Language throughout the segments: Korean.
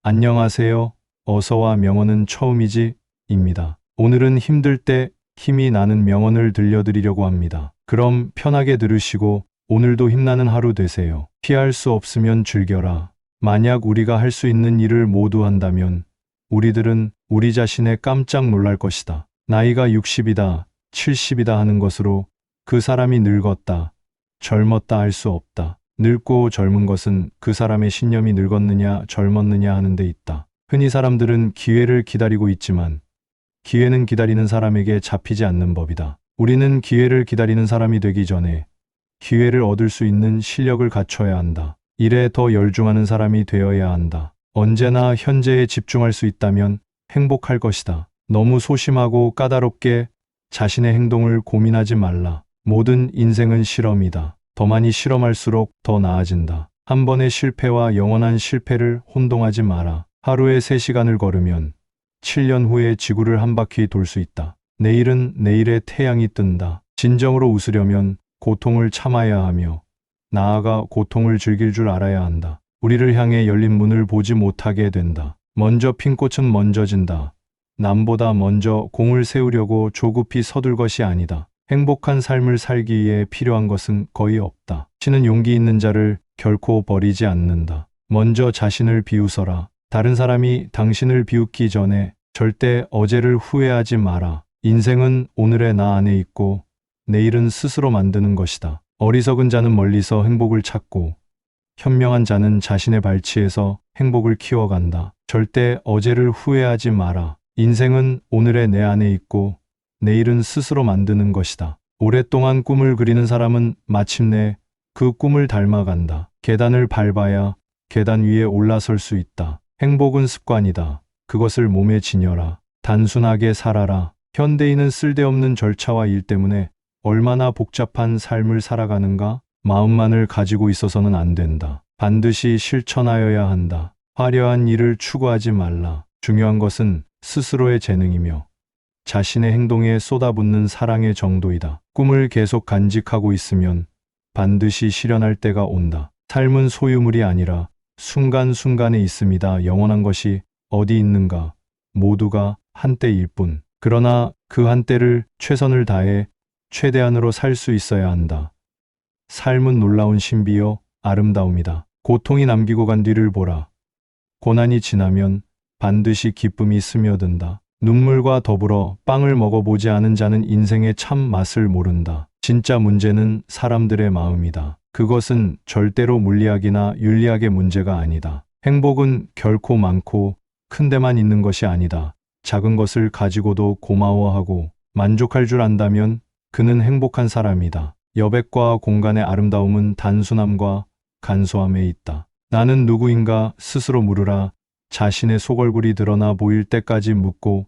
안녕하세요. 어서와 명언은 처음이지? 입니다. 오늘은 힘들 때 힘이 나는 명언을 들려드리려고 합니다. 그럼 편하게 들으시고 오늘도 힘나는 하루 되세요. 피할 수 없으면 즐겨라. 만약 우리가 할 수 있는 일을 모두 한다면 우리들은 우리 자신에 깜짝 놀랄 것이다. 나이가 60이다, 70이다 하는 것으로 그 사람이 늙었다, 젊었다 할 수 없다. 늙고 젊은 것은 그 사람의 신념이 늙었느냐 젊었느냐 하는 데 있다. 흔히 사람들은 기회를 기다리고 있지만 기회는 기다리는 사람에게 잡히지 않는 법이다. 우리는 기회를 기다리는 사람이 되기 전에 기회를 얻을 수 있는 실력을 갖춰야 한다. 일에 더 열중하는 사람이 되어야 한다. 언제나 현재에 집중할 수 있다면 행복할 것이다. 너무 소심하고 까다롭게 자신의 행동을 고민하지 말라. 모든 인생은 실험이다. 더 많이 실험할수록 더 나아진다. 한 번의 실패와 영원한 실패를 혼동하지 마라. 하루에 3시간을 걸으면 7년 후에 지구를 한 바퀴 돌 수 있다. 내일은 내일의 태양이 뜬다. 진정으로 웃으려면 고통을 참아야 하며 나아가 고통을 즐길 줄 알아야 한다. 우리를 향해 열린 문을 보지 못하게 된다. 먼저 핀 꽃은 먼저 진다. 남보다 먼저 공을 세우려고 조급히 서둘 것이 아니다. 행복한 삶을 살기 위해 필요한 것은 거의 없다. 신은 용기 있는 자를 결코 버리지 않는다. 먼저 자신을 비웃어라. 다른 사람이 당신을 비웃기 전에 절대 어제를 후회하지 마라. 인생은 오늘의 나 안에 있고 내일은 스스로 만드는 것이다. 어리석은 자는 멀리서 행복을 찾고 현명한 자는 자신의 발치에서 행복을 키워간다. 절대 어제를 후회하지 마라. 인생은 오늘의 내 안에 있고 내일은 스스로 만드는 것이다. 오랫동안 꿈을 그리는 사람은 마침내 그 꿈을 닮아간다. 계단을 밟아야 계단 위에 올라설 수 있다. 행복은 습관이다. 그것을 몸에 지녀라. 단순하게 살아라. 현대인은 쓸데없는 절차와 일 때문에 얼마나 복잡한 삶을 살아가는가? 마음만을 가지고 있어서는 안 된다. 반드시 실천하여야 한다. 화려한 일을 추구하지 말라. 중요한 것은 스스로의 재능이며 자신의 행동에 쏟아붓는 사랑의 정도이다. 꿈을 계속 간직하고 있으면 반드시 실현할 때가 온다. 삶은 소유물이 아니라 순간순간에 있습니다. 영원한 것이 어디 있는가? 모두가 한때일 뿐. 그러나 그 한때를 최선을 다해 최대한으로 살 수 있어야 한다. 삶은 놀라운 신비요 아름다움이다. 고통이 남기고 간 뒤를 보라. 고난이 지나면 반드시 기쁨이 스며든다. 눈물과 더불어 빵을 먹어보지 않은 자는 인생의 참 맛을 모른다. 진짜 문제는 사람들의 마음이다. 그것은 절대로 물리학이나 윤리학의 문제가 아니다. 행복은 결코 많고 큰 데만 있는 것이 아니다. 작은 것을 가지고도 고마워하고 만족할 줄 안다면 그는 행복한 사람이다. 여백과 공간의 아름다움은 단순함과 간소함에 있다. 나는 누구인가 스스로 물으라. 자신의 속얼굴이 드러나 보일 때까지 묻고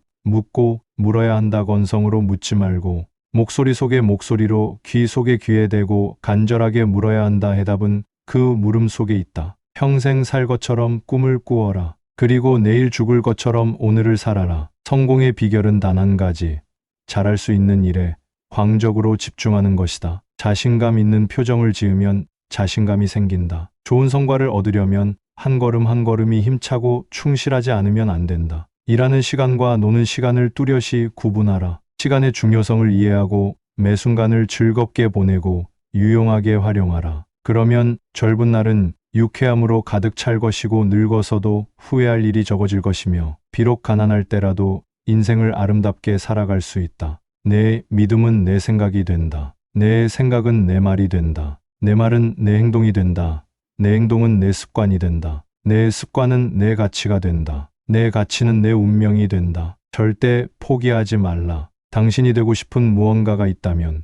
물어야 한다. 건성으로 묻지 말고 목소리 속에 목소리로 귀 속에 귀에 대고 간절하게 물어야 한다. 해답은 그 물음 속에 있다. 평생 살 것처럼 꿈을 꾸어라. 그리고 내일 죽을 것처럼 오늘을 살아라. 성공의 비결은 단 한 가지. 잘할 수 있는 일에 광적으로 집중하는 것이다. 자신감 있는 표정을 지으면 자신감이 생긴다. 좋은 성과를 얻으려면 한 걸음 한 걸음이 힘차고 충실하지 않으면 안 된다. 일하는 시간과 노는 시간을 뚜렷이 구분하라. 시간의 중요성을 이해하고 매 순간을 즐겁게 보내고 유용하게 활용하라. 그러면 젊은 날은 유쾌함으로 가득 찰 것이고 늙어서도 후회할 일이 적어질 것이며 비록 가난할 때라도 인생을 아름답게 살아갈 수 있다. 내 믿음은 내 생각이 된다. 내 생각은 내 말이 된다. 내 말은 내 행동이 된다. 내 행동은 내 습관이 된다. 내 습관은 내 가치가 된다. 내 가치는 내 운명이 된다. 절대 포기하지 말라. 당신이 되고 싶은 무언가가 있다면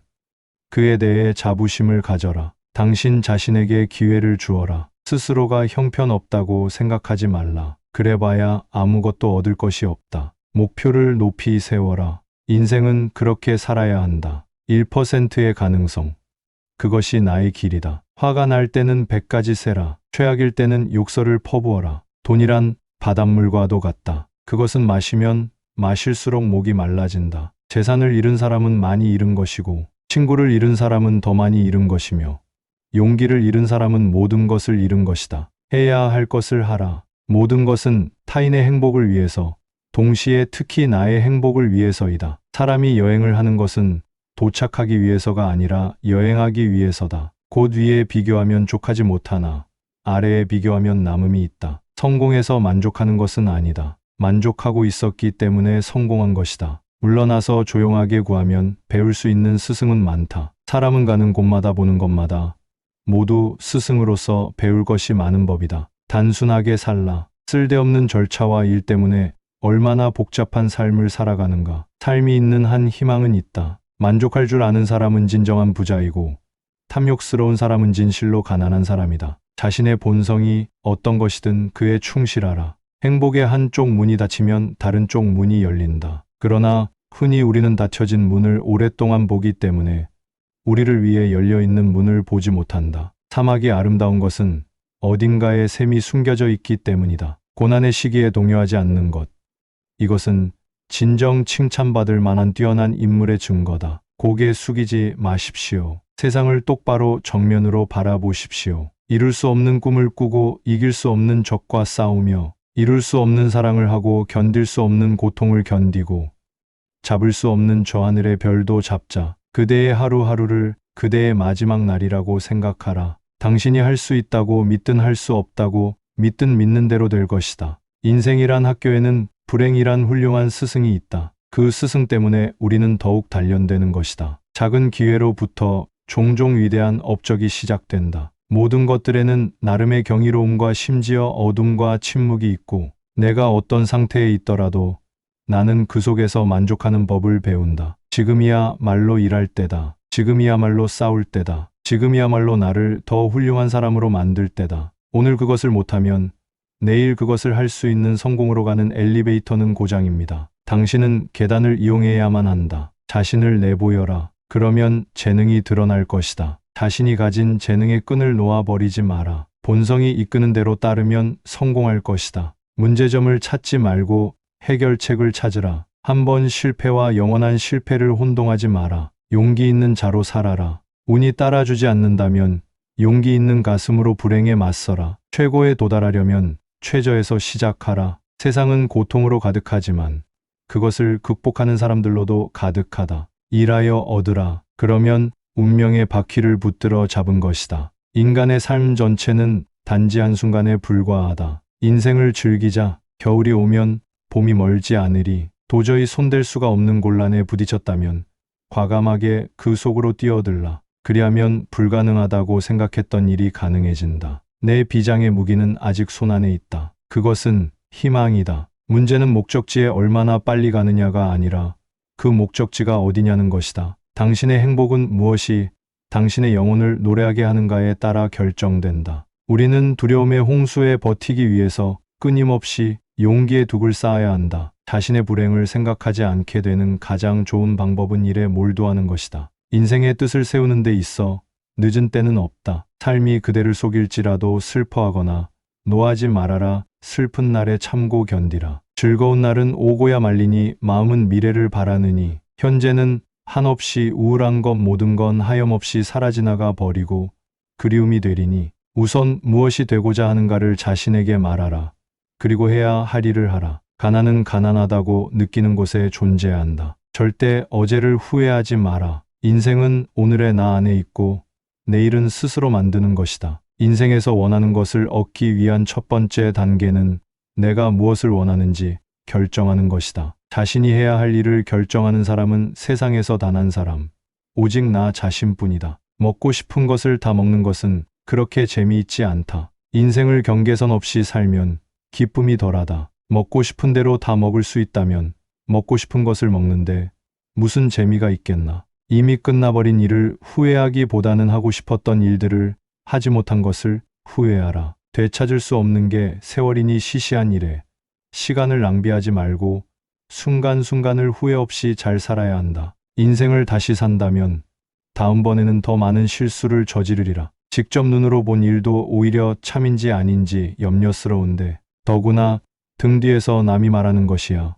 그에 대해 자부심을 가져라. 당신 자신에게 기회를 주어라. 스스로가 형편없다고 생각하지 말라. 그래봐야 아무것도 얻을 것이 없다. 목표를 높이 세워라. 인생은 그렇게 살아야 한다. 1%의 가능성. 그것이 나의 길이다. 화가 날 때는 100가지 세라. 최악일 때는 욕설을 퍼부어라. 돈이란 바닷물과도 같다. 그것은 마시면 마실수록 목이 말라진다. 재산을 잃은 사람은 많이 잃은 것이고 친구를 잃은 사람은 더 많이 잃은 것이며 용기를 잃은 사람은 모든 것을 잃은 것이다. 해야 할 것을 하라. 모든 것은 타인의 행복을 위해서, 동시에 특히 나의 행복을 위해서이다. 사람이 여행을 하는 것은 도착하기 위해서가 아니라 여행하기 위해서다. 곧 위에 비교하면 족하지 못하나 아래에 비교하면 남음이 있다. 성공해서 만족하는 것은 아니다. 만족하고 있었기 때문에 성공한 것이다. 물러나서 조용하게 구하면 배울 수 있는 스승은 많다. 사람은 가는 곳마다 보는 것마다 모두 스승으로서 배울 것이 많은 법이다. 단순하게 살라. 쓸데없는 절차와 일 때문에 얼마나 복잡한 삶을 살아가는가. 삶이 있는 한 희망은 있다. 만족할 줄 아는 사람은 진정한 부자이고 탐욕스러운 사람은 진실로 가난한 사람이다. 자신의 본성이 어떤 것이든 그에 충실하라. 행복의 한쪽 문이 닫히면 다른 쪽 문이 열린다. 그러나 흔히 우리는 닫혀진 문을 오랫동안 보기 때문에 우리를 위해 열려있는 문을 보지 못한다. 사막이 아름다운 것은 어딘가에 샘이 숨겨져 있기 때문이다. 고난의 시기에 동요하지 않는 것. 이것은 진정 칭찬받을 만한 뛰어난 인물의 증거다. 고개 숙이지 마십시오. 세상을 똑바로 정면으로 바라보십시오. 이룰 수 없는 꿈을 꾸고 이길 수 없는 적과 싸우며 이룰 수 없는 사랑을 하고 견딜 수 없는 고통을 견디고 잡을 수 없는 저 하늘의 별도 잡자. 그대의 하루하루를 그대의 마지막 날이라고 생각하라. 당신이 할 수 있다고 믿든 할 수 없다고 믿든 믿는 대로 될 것이다. 인생이란 학교에는 불행이란 훌륭한 스승이 있다. 그 스승 때문에 우리는 더욱 단련되는 것이다. 작은 기회로부터 종종 위대한 업적이 시작된다. 모든 것들에는 나름의 경이로움과 심지어 어둠과 침묵이 있고 내가 어떤 상태에 있더라도 나는 그 속에서 만족하는 법을 배운다. 지금이야말로 일할 때다. 지금이야말로 싸울 때다. 지금이야말로 나를 더 훌륭한 사람으로 만들 때다. 오늘 그것을 못하면 내일 그것을 할 수 있는 성공으로 가는 엘리베이터는 고장입니다. 당신은 계단을 이용해야만 한다. 자신을 내보여라. 그러면 재능이 드러날 것이다. 자신이 가진 재능의 끈을 놓아버리지 마라. 본성이 이끄는 대로 따르면 성공할 것이다. 문제점을 찾지 말고 해결책을 찾으라. 한 번 실패와 영원한 실패를 혼동하지 마라. 용기 있는 자로 살아라. 운이 따라주지 않는다면 용기 있는 가슴으로 불행에 맞서라. 최고에 도달하려면 최저에서 시작하라. 세상은 고통으로 가득하지만 그것을 극복하는 사람들로도 가득하다. 일하여 얻으라. 그러면 운명의 바퀴를 붙들어 잡은 것이다. 인간의 삶 전체는 단지 한순간에 불과하다. 인생을 즐기자. 겨울이 오면 봄이 멀지 않으리. 도저히 손댈 수가 없는 곤란에 부딪혔다면 과감하게 그 속으로 뛰어들라. 그리하면 불가능하다고 생각했던 일이 가능해진다. 내 비장의 무기는 아직 손안에 있다. 그것은 희망이다. 문제는 목적지에 얼마나 빨리 가느냐가 아니라 그 목적지가 어디냐는 것이다. 당신의 행복은 무엇이 당신의 영혼을 노래하게 하는가에 따라 결정된다. 우리는 두려움의 홍수에 버티기 위해서 끊임없이 용기의 둑을 쌓아야 한다. 자신의 불행을 생각하지 않게 되는 가장 좋은 방법은 일에 몰두하는 것이다. 인생의 뜻을 세우는 데 있어 늦은 때는 없다. 삶이 그대를 속일지라도 슬퍼하거나 노하지 말아라. 슬픈 날에 참고 견디라. 즐거운 날은 오고야 말리니 마음은 미래를 바라느니 현재는 한없이 우울한 것 모든 건 하염없이 사라지나가 버리고 그리움이 되리니 우선 무엇이 되고자 하는가를 자신에게 말하라. 그리고 해야 할 일을 하라. 가난은 가난하다고 느끼는 곳에 존재한다. 절대 어제를 후회하지 마라. 인생은 오늘의 나 안에 있고 내일은 스스로 만드는 것이다. 인생에서 원하는 것을 얻기 위한 첫 번째 단계는 내가 무엇을 원하는지 결정하는 것이다. 자신이 해야 할 일을 결정하는 사람은 세상에서 단 한 사람, 오직 나 자신뿐이다. 먹고 싶은 것을 다 먹는 것은 그렇게 재미있지 않다. 인생을 경계선 없이 살면 기쁨이 덜하다. 먹고 싶은 대로 다 먹을 수 있다면 먹고 싶은 것을 먹는데 무슨 재미가 있겠나. 이미 끝나버린 일을 후회하기보다는 하고 싶었던 일들을 하지 못한 것을 후회하라. 되찾을 수 없는 게 세월이니 시시한 일에 시간을 낭비하지 말고 순간순간을 후회 없이 잘 살아야 한다. 인생을 다시 산다면 다음번에는 더 많은 실수를 저지르리라. 직접 눈으로 본 일도 오히려 참인지 아닌지 염려스러운데 더구나 등 뒤에서 남이 말하는 것이야.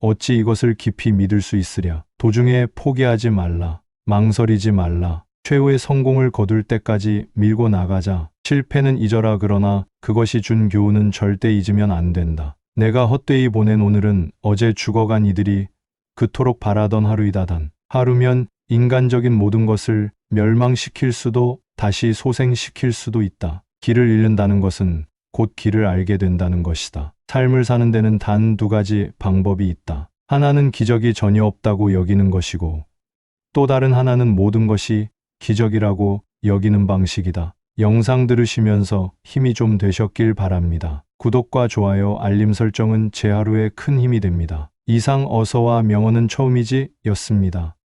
어찌 이것을 깊이 믿을 수 있으랴. 도중에 포기하지 말라. 망설이지 말라. 최후의 성공을 거둘 때까지 밀고 나가자. 실패는 잊어라. 그러나 그것이 준 교훈은 절대 잊으면 안 된다. 내가 헛되이 보낸 오늘은 어제 죽어간 이들이 그토록 바라던 하루이다. 단 하루면 인간적인 모든 것을 멸망시킬 수도 다시 소생시킬 수도 있다. 길을 잃는다는 것은 곧 길을 알게 된다는 것이다. 삶을 사는 데는 단 두 가지 방법이 있다. 하나는 기적이 전혀 없다고 여기는 것이고, 또 다른 하나는 모든 것이 기적이라고 여기는 방식이다. 영상 들으시면서 힘이 좀 되셨길 바랍니다. 구독과 좋아요, 알림 설정은 제 하루에 큰 힘이 됩니다. 이상 어서와 명언은 처음이지 였습니다.